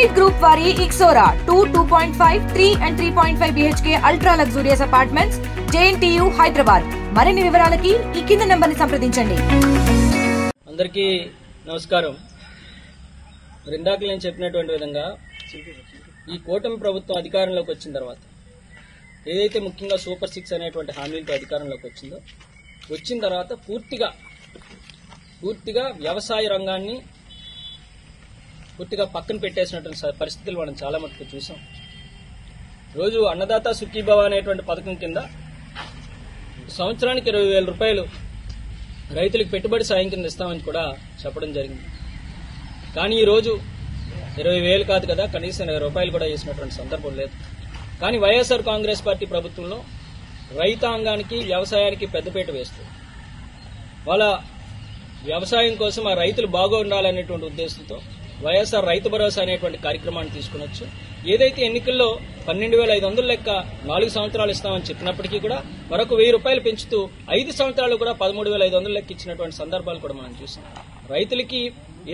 Elite Group వారి Ixora 2.5, 3 and 3.5 BHK ultra luxurious apartments JNTU Hyderabad. మరిన్ని వివరాలకి ఈ కింద నంబర్ని సంప్రదించండి. అందరికీ నమస్కారం. ఇందాక నేను చెప్పినటువంటి విధంగా ఈ కూటమి ప్రభుత్వం అధికారంలోకి వచ్చిన తర్వాత ఏదైతే ముఖ్యంగా సూపర్ 6 అనేటువంటి హామీలతో అధికారంలోకి వచ్చిన తర్వాత పూర్తిగా వ్యవసాయ రంగాన్ని పూర్తిగా పక్కన పెట్టేసినటువంటి పరిస్థితులు మనం చాలా మటుకు చూసాం. రోజు అన్నదాత సుఖీభవ అనేటువంటి పథకం కింద సంవత్సరానికి 20,000 రూపాయలు రైతులకు పెట్టుబడి సాయం కింద ఇస్తామని కూడా చెప్పడం జరిగింది. కానీ ఈరోజు 20,000 కాదు కదా, కనీసం 20 రూపాయలు కూడా వేసినటువంటి సందర్భం లేదు. కానీ వైఎస్ఆర్ కాంగ్రెస్ పార్టీ ప్రభుత్వంలో రైతాంగానికి వ్యవసాయానికి పెద్దపీట వేస్తూ వాళ్ళ వ్యవసాయం కోసం ఆ రైతులు బాగుండాలనేటువంటి ఉద్దేశంతో వైఎస్ఆర్ రైతు భరోసా అనేటువంటి కార్యక్రమాన్ని తీసుకునొచ్చు. ఏదైతే ఎన్నికల్లో 12,500 లెక్క 4 సంవత్సరాలు ఇస్తామని చెప్పినప్పటికీ కూడా మరొక 1,000 రూపాయలు పెంచుతూ 5 సంవత్సరాలు కూడా 13,500 లెక్క ఇచ్చినటువంటి సందర్భాలు కూడా మనం చూసాం. రైతులకి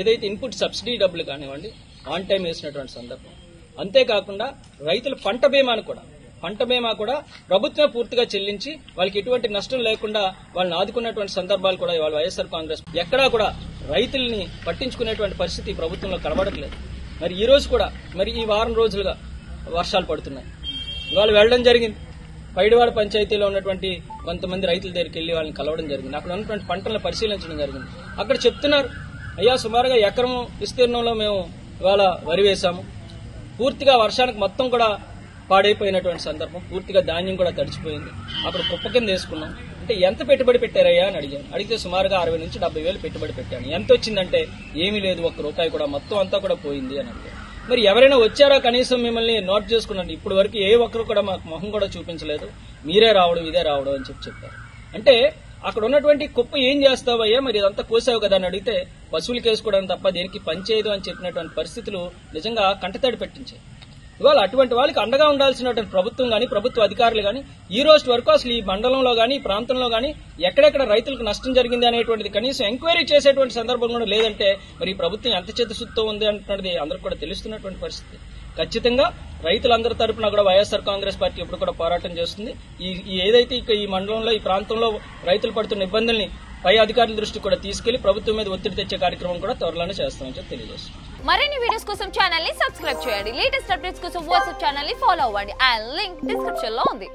ఏదైతే ఇన్పుట్ సబ్సిడీ డబ్బులు కానివ్వండి ఆన్ టైం వేసినటువంటి సందర్భం. అంతేకాకుండా రైతుల పంట బీమా కూడా ప్రభుత్వం పూర్తిగా చెల్లించి వాళ్ళకి ఎటువంటి నష్టం లేకుండా వాళ్ళని ఆదుకున్నటువంటి సందర్భాలు కూడా ఇవాళ వైఎస్ఆర్ కాంగ్రెస్ ఎక్కడా కూడా రైతుల్ని పట్టించుకునేటువంటి పరిస్థితి ప్రభుత్వంలో కనబడట్లేదు. మరి ఈ రోజు కూడా ఈ వారం రోజులుగా వర్షాలు పడుతున్నాయి. ఇవాళ వెళ్ళడం జరిగింది, పైడివాడ పంచాయతీలో ఉన్నటువంటి కొంతమంది రైతుల దగ్గరికి వెళ్లి వాళ్ళని కలవడం జరిగింది. అక్కడ ఉన్నటువంటి పంటలను పరిశీలించడం జరిగింది. అక్కడ చెప్తున్నారు, అయ్యా సుమారుగా ఎకరం విస్తీర్ణంలో మేము ఇవాళ వరి వేశాము, పూర్తిగా వర్షానికి మొత్తం కూడా పాడైపోయినటువంటి సందర్భం, పూర్తిగా ధాన్యం కూడా తడిచిపోయింది, అక్కడ కుప్ప కింద వేసుకున్నాం. అంటే ఎంత పెట్టుబడి పెట్టారయ్యా అని అడిగితే సుమారుగా 60,000 నుంచి 70,000 పెట్టుబడి పెట్టాను. ఎంత వచ్చిందంటే ఏమీ లేదు, ₹1 కూడా, మొత్తం అంతా కూడా పోయింది అని అడిగారు. మరి ఎవరైనా వచ్చారా కనీసం మిమ్మల్ని నోట్ చేసుకున్నాను, ఇప్పుడు వరకు ఏ ఒక్కరు కూడా మాకు మొహం కూడా చూపించలేదు, మీరే రావడం ఇదే రావడం అని చెప్పారు. అంటే అక్కడ ఉన్నటువంటి కుప్ప ఏం చేస్తావయ్యా, మరి ఇదంతా కోసావు కదా అని అడిగితే పశువులు కేసుకోవడం తప్ప దేనికి పనిచేయదు అని చెప్పినటువంటి పరిస్థితులు నిజంగా కంటతడి పెట్టించాయి. ఇవాళ అటువంటి వాళ్ళకి అండగా ఉండాల్సినటువంటి ప్రభుత్వం గానీ ప్రభుత్వ అధికారులు గానీ ఈ రోజు వరకు అసలు ఈ మండలంలో గానీ ఈ ప్రాంతంలో గానీ ఎక్కడెక్కడ రైతులకు నష్టం జరిగింది అనేటువంటిది కనీసం ఎంక్వైరీ చేసేటువంటి సందర్భం కూడా లేదంటే మరి ఈ ప్రభుత్వం ఎంత చిత్తశుద్ధితో ఉంది అంటున్నది అందరికీ కూడా తెలుస్తున్నటువంటి పరిస్థితి. ఖచ్చితంగా రైతులందరి తరపున కూడా వైఎస్ఆర్ కాంగ్రెస్ పార్టీ ఎప్పుడు కూడా పోరాటం చేస్తుంది. ఈ ఏదైతే ఈ మండలంలో ఈ ప్రాంతంలో రైతులు పడుతున్న ఇబ్బందుల్ని పై అధికారుల దృష్టికి కూడా తీసుకెళ్లి ప్రభుత్వం మీద ఒత్తిడి తెచ్చే కార్యక్రమం కూడా త్వరలోనే చేస్తామని చెప్పి తెలియజేస్తుంది. మరిన్ని వీడియోస్ కోసం ఛానల్ ని సబ్స్క్రైబ్ చేయండి. లేటెస్ట్ అప్డేట్స్ కోసం వాట్సాప్ ఛానల్ ని ఫాలో అవ్వండి. ఆ లింక్ డిస్క్రిప్షన్ లో ఉంది.